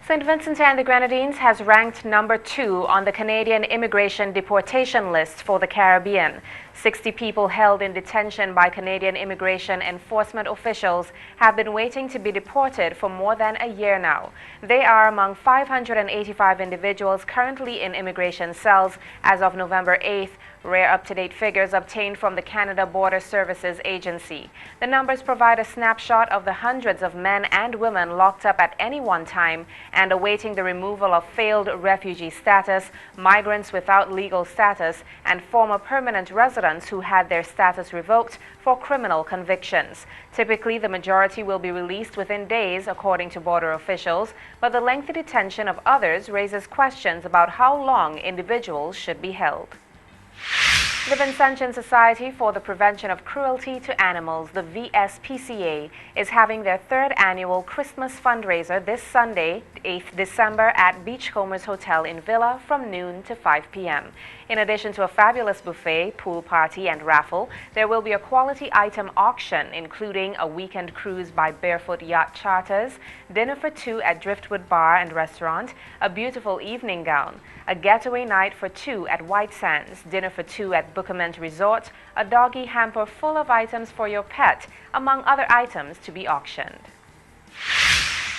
St. Vincent and the Grenadines has ranked number 2 on the Canadian immigration deportation list for the Caribbean. 60 people held in detention by Canadian immigration enforcement officials have been waiting to be deported for more than a year now. They are among 585 individuals currently in immigration cells as of November 8th, rare up-to-date figures obtained from the Canada Border Services Agency. The numbers provide a snapshot of the hundreds of men and women locked up at any one time and awaiting the removal of failed refugee status, migrants without legal status, and former permanent residents who had their status revoked for criminal convictions. Typically, the majority will be released within days, according to border officials, but the lengthy detention of others raises questions about how long individuals should be held. The Vincentian Society for the Prevention of Cruelty to Animals, the SPCA, is having their 3rd annual Christmas fundraiser this Sunday, 8th December, at Beachcombers Hotel in Villa from noon to 5 p.m. In addition to a fabulous buffet, pool party, and raffle, there will be a quality item auction, including a weekend cruise by Barefoot Yacht Charters, dinner for 2 at Driftwood Bar and Restaurant, a beautiful evening gown, a getaway night for 2 at White Sands, dinner for 2 at Bookament Resort, a doggy hamper full of items for your pet, among other items to be auctioned.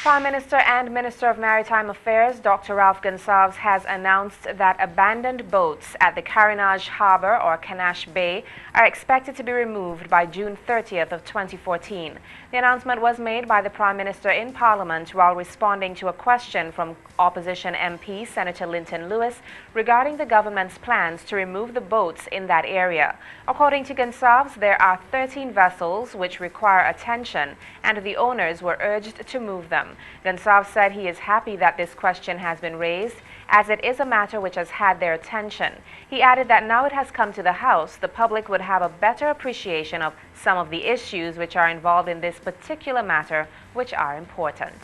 Prime Minister and Minister of Maritime Affairs Dr. Ralph Gonsalves has announced that abandoned boats at the Carenage Harbour or Canache Bay are expected to be removed by June 30th of 2014. The announcement was made by the Prime Minister in Parliament while responding to a question from opposition MP Senator Linton Lewis regarding the government's plans to remove the boats in that area. According to Gonsalves, there are 13 vessels which require attention, and the owners were urged to move them. Gonsalves said he is happy that this question has been raised, as it is a matter which has had their attention. He added that now it has come to the House, the public would have a better appreciation of some of the issues which are involved in this particular matter, which are important.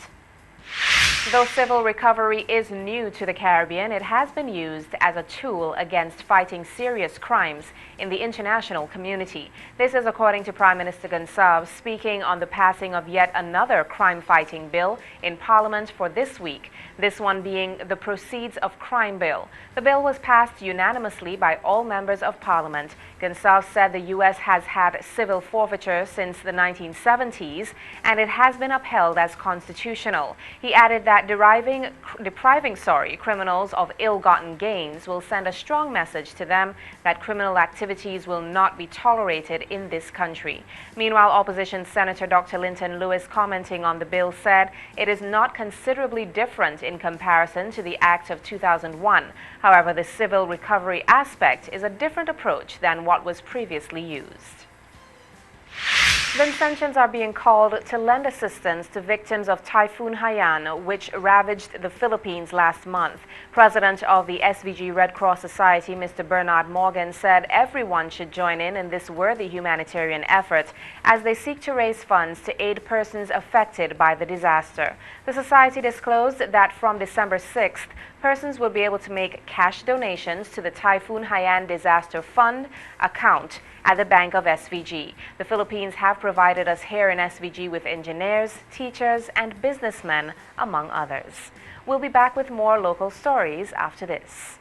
Though civil recovery is new to the Caribbean, it has been used as a tool against fighting serious crimes in the international community. This is according to Prime Minister Gonsalves speaking on the passing of yet another crime-fighting bill in Parliament for this week, this one being the Proceeds of Crime Bill. The bill was passed unanimously by all members of Parliament. Gonsalves said the U.S. has had civil forfeiture since the 1970s, and it has been upheld as constitutional. He added that depriving criminals of ill-gotten gains will send a strong message to them that criminal activities will not be tolerated in this country. Meanwhile, opposition Senator Dr. Linton Lewis, commenting on the bill, said it is not considerably different in comparison to the Act of 2001. However, the civil recovery aspect is a different approach than what was previously used. Vincentians are being called to lend assistance to victims of Typhoon Haiyan, which ravaged the Philippines last month. President of the SVG Red Cross Society, Mr. Bernard Morgan, said everyone should join in this worthy humanitarian effort as they seek to raise funds to aid persons affected by the disaster. The society disclosed that from December 6th, persons will be able to make cash donations to the Typhoon Haiyan Disaster Fund account at the Bank of SVG. The Philippines have provided us here in SVG with engineers, teachers, and businessmen, among others. We'll be back with more local stories after this.